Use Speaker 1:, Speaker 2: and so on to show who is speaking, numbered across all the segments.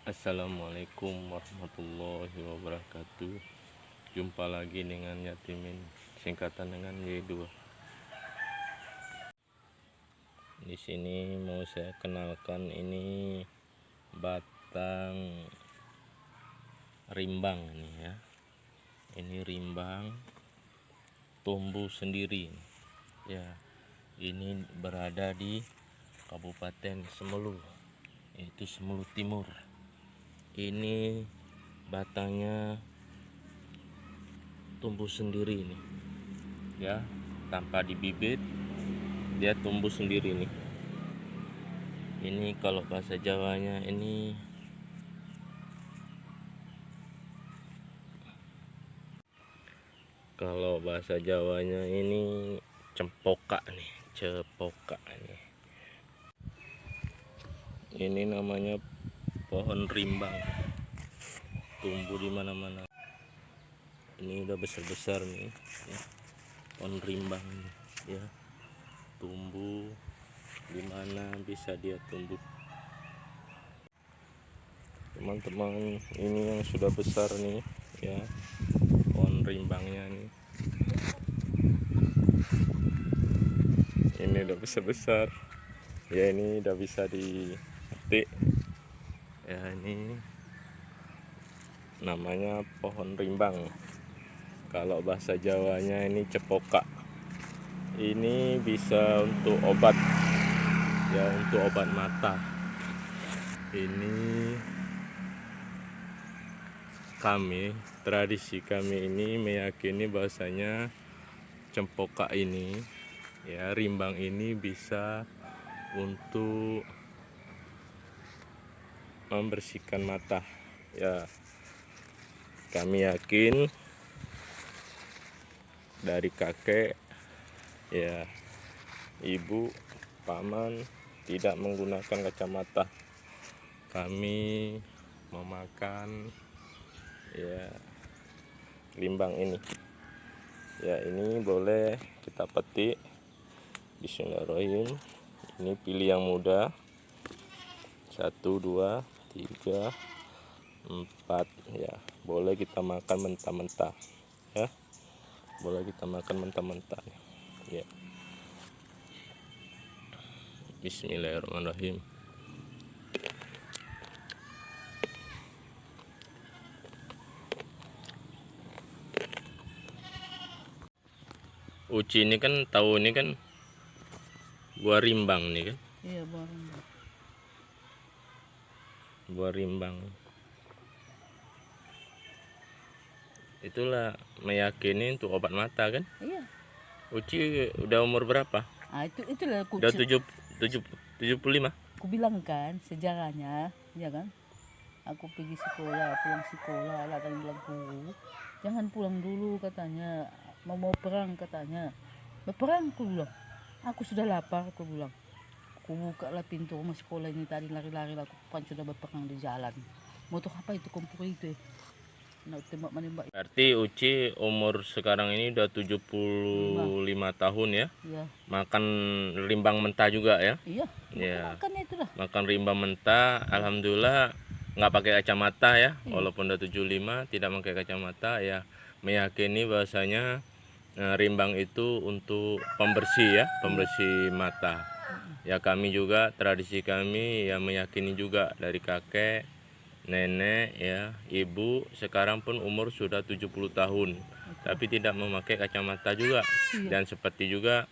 Speaker 1: Assalamualaikum warahmatullahi wabarakatuh. Jumpa lagi dengan Yatimin, singkatan dengan Y2. Di sini mau saya kenalkan, ini batang rimbang nih ya. Ini rimbang tumbuh sendiri ya. Ini berada di Kabupaten Semelu, yaitu Semelu Timur. Ini batangnya tumbuh sendiri nih ya, tanpa dibibit, dia tumbuh sendiri nih. Ini kalau bahasa Jawanya ini cempoka nih, cepoka nih. Ini namanya pohon rimbang, tumbuh di mana-mana. Ini udah besar-besar nih ya. Pohon rimbang nih, ya, tumbuh di mana bisa dia tumbuh. Teman-teman, ini yang sudah besar nih ya, pohon rimbangnya nih. Ini udah besar-besar ya, ini udah bisa dipetik ya. Ini namanya pohon rimbang, kalau bahasa Jawanya ini cepoka. Ini bisa untuk obat ya, untuk obat mata. Ini tradisi kami ini meyakini bahwasanya cempoka ini ya, rimbang ini bisa untuk membersihkan mata ya. Kami yakin dari kakek ya, ibu, paman tidak menggunakan kacamata. Kami memakan ya rimbang ini ya. Ini boleh kita petik. Bismillahirrahmanirrahim. Ini pilih yang muda. 1, 2, 3, 4 ya. Boleh kita makan mentah-mentah ya. Boleh kita makan mentah-mentah ya. Bismillahirrahmanirrahim. Uci ini kan tahu, ini kan buah rimbang nih kan.
Speaker 2: Iya, buah rimbang.
Speaker 1: Buah rimbang. Itulah meyakini untuk obat mata kan.
Speaker 2: Iya.
Speaker 1: Uci udah umur berapa?
Speaker 2: Itulah aku
Speaker 1: Udah 75.
Speaker 2: Aku bilang kan sejarahnya, ya kan? Aku pergi sekolah, pulang sekolah, lah kan bilang guru, jangan pulang dulu katanya, mau perang katanya. Berperang, aku bilang. Aku sudah lapar, aku bilang. Aku buka lah pintu rumah sekolah ini tadi, lari-lari lah, aku pan sudah berperang di jalan. Motor apa itu, kompor itu ya? Nak tembak menembak.
Speaker 1: Berarti Uci umur sekarang ini udah 75 tahun ya.
Speaker 2: Iya.
Speaker 1: Makan rimbang mentah juga ya.
Speaker 2: Iya.
Speaker 1: Ya.
Speaker 2: Makan itu lah.
Speaker 1: Makan rimbang mentah, alhamdulillah nggak pakai kacamata ya. Walaupun udah 75 tidak pakai kacamata ya, meyakini bahwasanya rimbang itu untuk pembersih ya, pembersih mata. Ya, kami juga, tradisi kami ya meyakini juga dari kakek, nenek ya, ibu sekarang pun umur sudah 70 tahun tapi tidak memakai kacamata juga. Dan seperti juga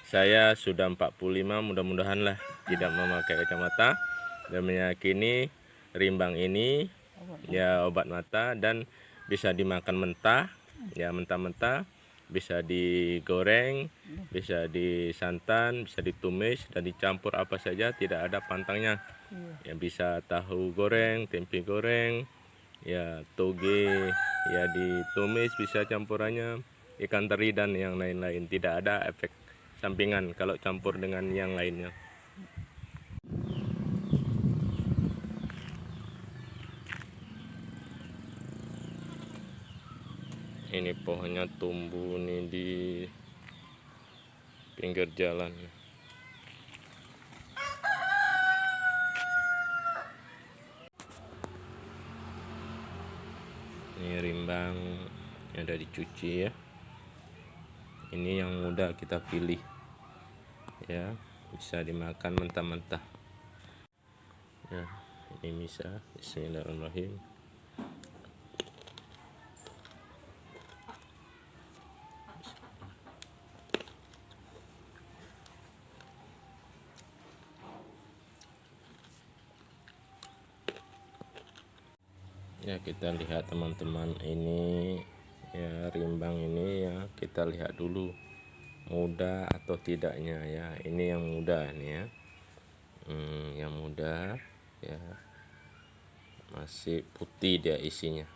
Speaker 1: saya sudah 45, mudah-mudahan lah tidak memakai kacamata, dan meyakini rimbang ini ya obat mata dan bisa dimakan mentah ya, mentah-mentah, bisa digoreng, bisa disantan, bisa ditumis dan dicampur apa saja, tidak ada pantangnya ya. Bisa tahu goreng, tempe goreng ya, toge ya ditumis, bisa campurannya ikan teri dan yang lain-lain, tidak ada efek sampingan kalau campur dengan yang lainnya. Ini pohonnya tumbuh nih di pinggir jalan. Ini rimbang yang udah dicuci ya. Ini yang muda kita pilih ya, bisa dimakan mentah-mentah ya. Ini bisa. Bismillahirrahmanirrahim. Ya, kita lihat teman-teman, ini ya rimbang ini ya, kita lihat dulu muda atau tidaknya ya. Ini yang muda nih ya. Yang muda ya, masih putih dia isinya.